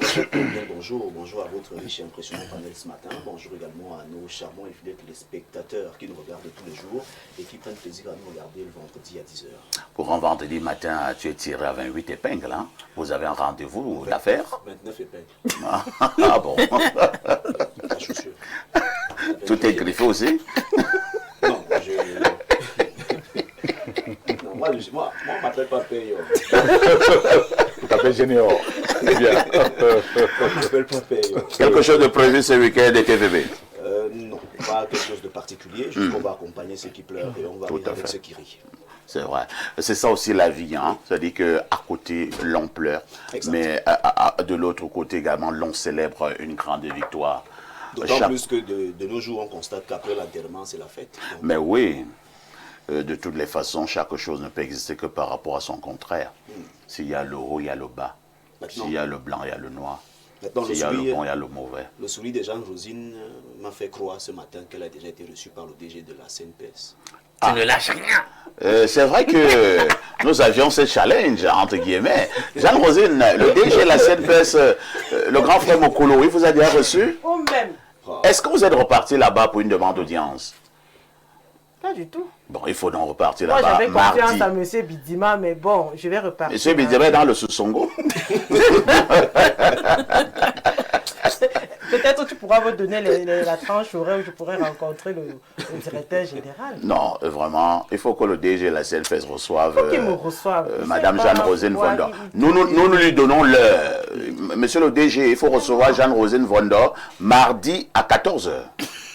Bien, bonjour, bonjour à votre riche et impressionnant panel ce matin. Bonjour également à nos charmants et fidèles téléspectateurs qui nous regardent tous les jours et qui prennent plaisir à nous regarder le vendredi à 10h. Pour un vendredi matin, tu es tiré à 28 épingles. Hein? Vous avez un rendez-vous d'affaires? 29 épingles. Ah bon? La chaussure. Tout est griffé aussi? Non, non, moi, on ne m'appelle pas Payo. Tu t'appelles Généor. Bien. On ne m'appelle pas Payo. Quelque chose de prévu ce week-end de TVB? Non, pas quelque chose de particulier. Juste qu'on va accompagner ceux qui pleurent et on va rire avec ceux qui rient. C'est vrai. C'est ça aussi la vie. Hein? C'est-à-dire qu'à côté, l'on pleure. Mais de l'autre côté également, l'on célèbre une grande victoire. D'autant plus que de nos jours, on constate qu'après l'enterrement, c'est la fête. Donc, mais oui, de toutes les façons, chaque chose ne peut exister que par rapport à son contraire. S'il y a le haut, il y a le bas. S'il y a le blanc, il y a le noir. S'il y a le bon, il y a le mauvais. Le souris de Jean-Rosine m'a fait croire ce matin qu'elle a déjà été reçue par le DG de la CNPS. Tu ne lâches rien. C'est vrai que nous avions ce challenge, entre guillemets. Jean-Rosine, le DG de la CNPS, le grand frère Mokolo, il vous a déjà reçu? Oh même. Est-ce que vous êtes reparti là-bas pour une demande d'audience? Pas du tout. Bon, il faut donc repartir Moi, là-bas j'avais mardi. confiance à M. Bidima, mais bon, je vais repartir. Monsieur Bidima est dans le Sous-Songo. Peut-être tu pourras me donner la tranche horaire où je pourrais rencontrer le directeur général. Non, vraiment, il faut que le DG de la CNPS reçoive Il faut qu'il me reçoive. Madame Jeanne-Rosine Vondor. Nous lui donnons l'heure. Monsieur le DG, il faut recevoir Jeanne-Rosine Vondor mardi à 14h.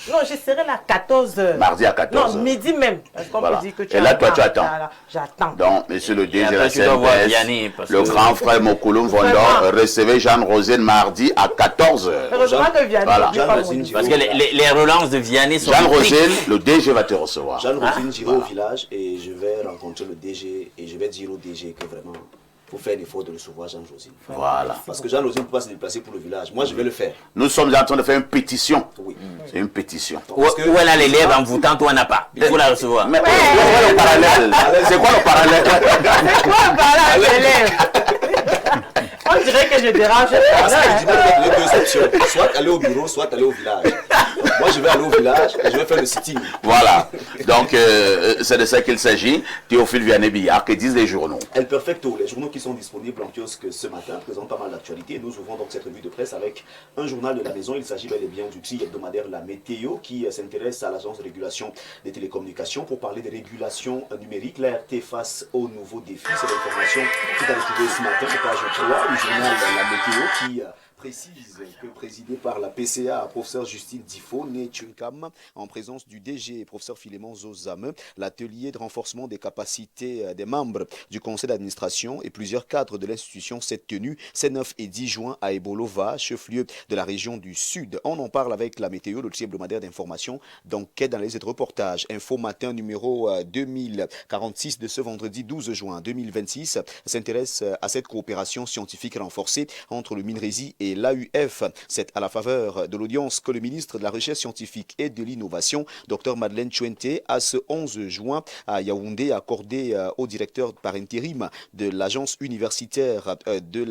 Non, je serai là à 14h. Mardi à 14h. Non, midi même. Parce qu'on Voilà. peut dire que tu Et là, attends. toi, tu attends. Voilà, j'attends. Donc, monsieur le DG de la tu dois voir CNPS, Vianney, parce le que- grand frère Mokolo Vondor, recevez Jeanne-Rosine mardi à 14h. Heureusement que Vianney Voilà. n'oublie pas mon Jeanne-Rosine niveau. Parce que les relances de Vianney sont... Jeanne-Rosine, le DG va te recevoir. Jeanne-Rosine, j'irai au village et je vais rencontrer le DG et je vais dire au DG que vraiment, il faut faire l'effort de recevoir Jeanne-Rosine. Voilà. Parce que Jeanne-Rosine ne peut pas se déplacer pour le village. Moi, je vais le faire. Nous sommes en train de faire une pétition. Oui. C'est une pétition. Où elle a les lèvres en voûtant, toi, n'a pas. Il faut la recevoir. Mais où est le parallèle? C'est quoi le parallèle? C'est quoi par là, élève? On dirait que je dérange. Parce que je dis qu'il y a deux options. Soit aller au bureau, soit aller au village. Moi, je vais aller au village et je vais faire le sitting. Voilà. Donc, c'est de ça qu'il s'agit. Théophile Vianney Billard, que disent les journaux? El Perfecto, les journaux qui sont disponibles en kiosque ce matin présentent pas mal d'actualités. Nous ouvrons donc cette revue de presse avec un journal de la maison. Il s'agit bel et bien du tri hebdomadaire La Météo qui s'intéresse à l'agence de régulation des télécommunications pour parler des régulations numériques. La RT face aux nouveaux défis. C'est l'information qui est à retrouver ce matin, page 3, le journal La Météo qui précise que présidé par la PCA, professeur Justine Difo, né Chunkam, en présence du DG, professeur Philémon Zozame, l'atelier de renforcement des capacités des membres du conseil d'administration et plusieurs cadres de l'institution s'est tenu ces 9 et 10 juin à Ebolova, chef-lieu de la région du Sud. On en parle avec la météo, le hebdomadaire d'information, d'enquête, d'analyse et de reportage. Info matin numéro 2046 de ce vendredi 12 juin 2026 s'intéresse à cette coopération scientifique renforcée entre le MINRESI et l'AUF. C'est à la faveur de l'audience que le ministre de la Recherche scientifique et de l'Innovation, Dr Madeleine Chouente, a ce 11 juin à Yaoundé accordé au directeur par intérim de l'agence universitaire de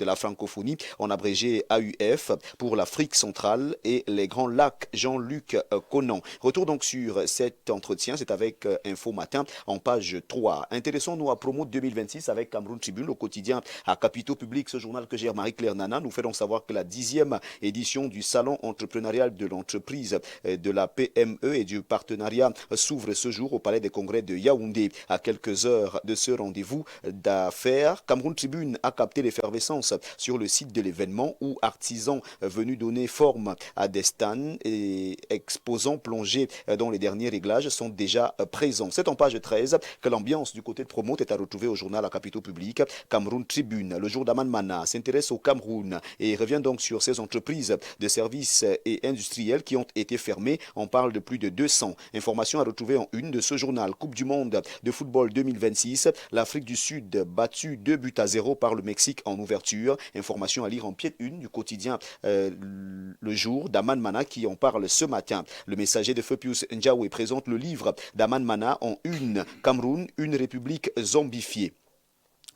la francophonie, en abrégé AUF, pour l'Afrique centrale et les Grands Lacs, Jean-Luc Conan. Retour donc sur cet entretien, c'est avec Info Matin en page 3. Intéressons-nous à Promo 2026 avec Cameroun Tribune, le quotidien à Capitaux Publics, ce journal que gère Marie-Claire Nana, nous fait donc savoir que la 10e édition du Salon entrepreneurial de l'entreprise de la PME et du partenariat s'ouvre ce jour au Palais des Congrès de Yaoundé. À quelques heures de ce rendez-vous d'affaires, Cameroun Tribune a capté l'effervescence sur le site de l'événement où artisans venus donner forme à des stands et exposants plongés dans les derniers réglages sont déjà présents. C'est en page 13 que l'ambiance du côté de Promote est à retrouver au journal à Capitaux Publics. Cameroun Tribune, le jour d'Aman Mana, s'intéresse au Cameroun et revient donc sur ces entreprises de services et industriels qui ont été fermées. On parle de plus de 200. Informations à retrouver en une de ce journal. Coupe du monde de football 2026. L'Afrique du Sud battue 2-0 par le Mexique en ouverture. Information à lire en pied une du quotidien Le Jour d'Aman Mana qui en parle ce matin. Le messager de Feu Pius Ndiawe présente le livre d'Aman Mana en une. Cameroun, une république zombifiée.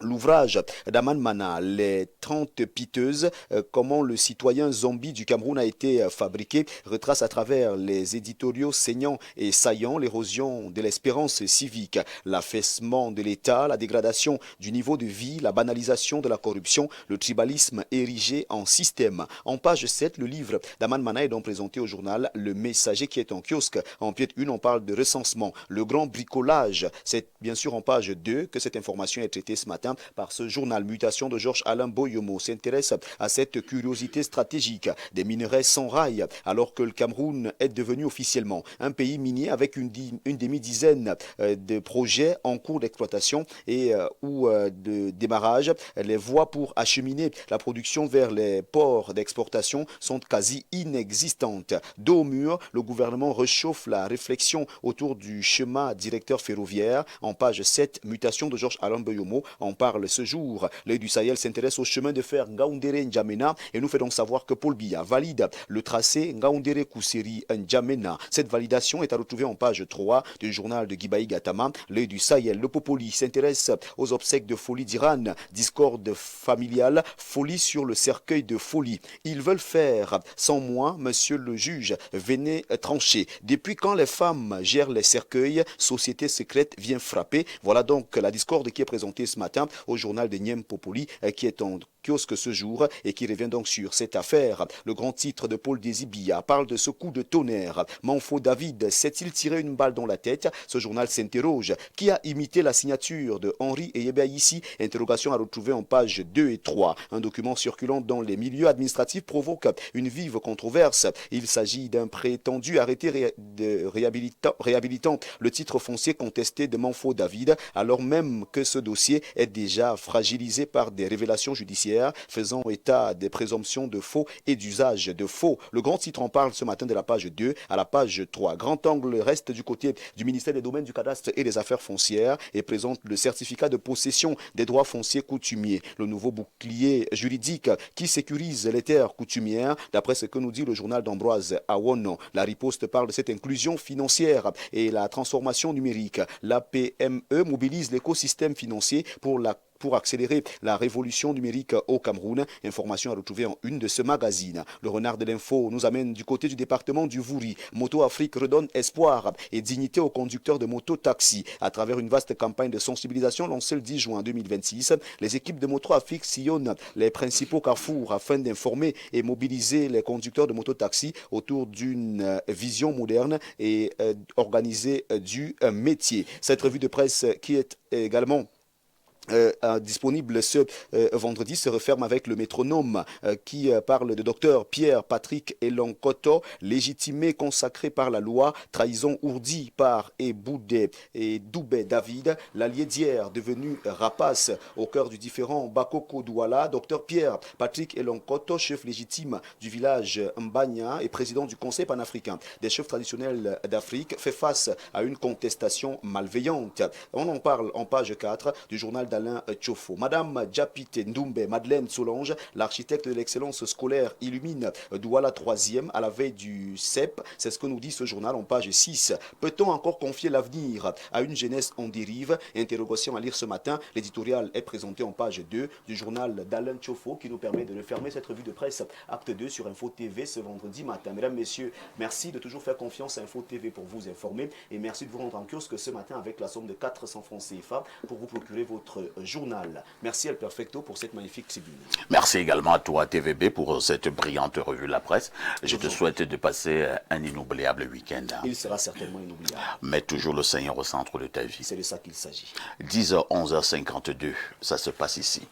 L'ouvrage d'Aman Mana, Les 30 piteuses, comment le citoyen zombie du Cameroun a été fabriqué, retrace à travers les éditoriaux saignants et saillants l'érosion de l'espérance civique, l'affaissement de l'État, la dégradation du niveau de vie, la banalisation de la corruption, le tribalisme érigé en système. En page 7, le livre d'Aman Mana est donc présenté au journal Le Messager qui est en kiosque. En pied 1, on parle de recensement, le grand bricolage. C'est bien sûr en page 2 que cette information est traitée ce matin par ce journal. Mutation de Georges-Alain Boyomo s'intéresse à cette curiosité stratégique des minerais sans rail, alors que le Cameroun est devenu officiellement un pays minier avec une demi-dizaine de projets en cours d'exploitation et ou de démarrage. Les voies pour acheminer la production vers les ports d'exportation sont quasi inexistantes. Dos au mur, le gouvernement réchauffe la réflexion autour du schéma directeur ferroviaire. En page 7, Mutation de Georges-Alain Boyomo en parle ce jour. L'œil du Sahel s'intéresse au chemin de fer Ngaoundéré-N'Djamena et nous fait donc savoir que Paul Biya valide le tracé Ngaoundéré-Kousseri-N'Djamena. Cette validation est à retrouver en page 3 du journal de Guibaï Gatama. L'œil du Sahel, le Popoli s'intéresse aux obsèques de folie d'Iran, discorde familiale, folie sur le cercueil de folie. Ils veulent faire sans moi, monsieur le juge, venez trancher. Depuis quand les femmes gèrent les cercueils, société secrète vient frapper. Voilà donc la discorde qui est présentée ce matin au journal de Nyem Popoli qui est en kiosque ce jour et qui revient donc sur cette affaire. Le grand titre de Paul Désibia parle de ce coup de tonnerre. Manfo David s'est-il tiré une balle dans la tête? Ce journal s'interroge. Qui a imité la signature de Henri Eyebea-Issi? Interrogation à retrouver en page 2 et 3. Un document circulant dans les milieux administratifs provoque une vive controverse. Il s'agit d'un prétendu arrêté réhabilitant le titre foncier contesté de Manfo David, alors même que ce dossier est déjà fragilisé par des révélations judiciaires faisant état des présomptions de faux et d'usage de faux. Le grand titre en parle ce matin de la page 2 à la page 3. Grand angle reste du côté du ministère des Domaines, du Cadastre et des Affaires foncières et présente le certificat de possession des droits fonciers coutumiers. Le nouveau bouclier juridique qui sécurise les terres coutumières, d'après ce que nous dit le journal d'Ambroise Awono. La riposte parle de cette inclusion financière et la transformation numérique. La PME mobilise l'écosystème financier pour accélérer la révolution numérique au Cameroun. Information à retrouver en une de ce magazine. Le renard de l'info nous amène du côté du département du Vouri. Moto Afrique redonne espoir et dignité aux conducteurs de moto-taxi. À travers une vaste campagne de sensibilisation lancée le 10 juin 2026, les équipes de Moto Afrique sillonnent les principaux carrefours afin d'informer et mobiliser les conducteurs de moto-taxi autour d'une vision moderne et organisée du métier. Cette revue de presse qui est également disponible ce vendredi se referme avec le métronome qui parle de docteur Pierre Patrick Elonkoto, légitimé, consacré par la loi, trahison ourdie par Eboudé et Doubé David, l'allié d'hier devenu rapace au cœur du différent Bakoko Douala. Docteur Pierre Patrick Elonkoto, chef légitime du village Mbanya et président du Conseil panafricain des chefs traditionnels d'Afrique, fait face à une contestation malveillante. On en parle en page 4 du journal d'Alain Tchofo. Madame Djapite Ndoumbe Madeleine Solange, l'architecte de l'excellence scolaire, illumine Douala 3e à la veille du CEP. C'est ce que nous dit ce journal en page 6. Peut-on encore confier l'avenir à une jeunesse en dérive? Interrogation à lire ce matin. L'éditorial est présenté en page 2 du journal d'Alain Tchofo qui nous permet de refermer cette revue de presse acte 2 sur Info TV ce vendredi matin. Mesdames, Messieurs, merci de toujours faire confiance à Info TV pour vous informer et merci de vous rendre en kiosque ce matin avec la somme de 400 francs CFA pour vous procurer votre journal. Merci El Perfecto pour cette magnifique tribune. Merci également à toi TVB pour cette brillante revue de la presse. Je te souhaite de passer un inoubliable week-end. Il sera certainement inoubliable. Mais toujours le Seigneur au centre de ta vie. C'est de ça qu'il s'agit. 10h, 11h52, ça se passe ici.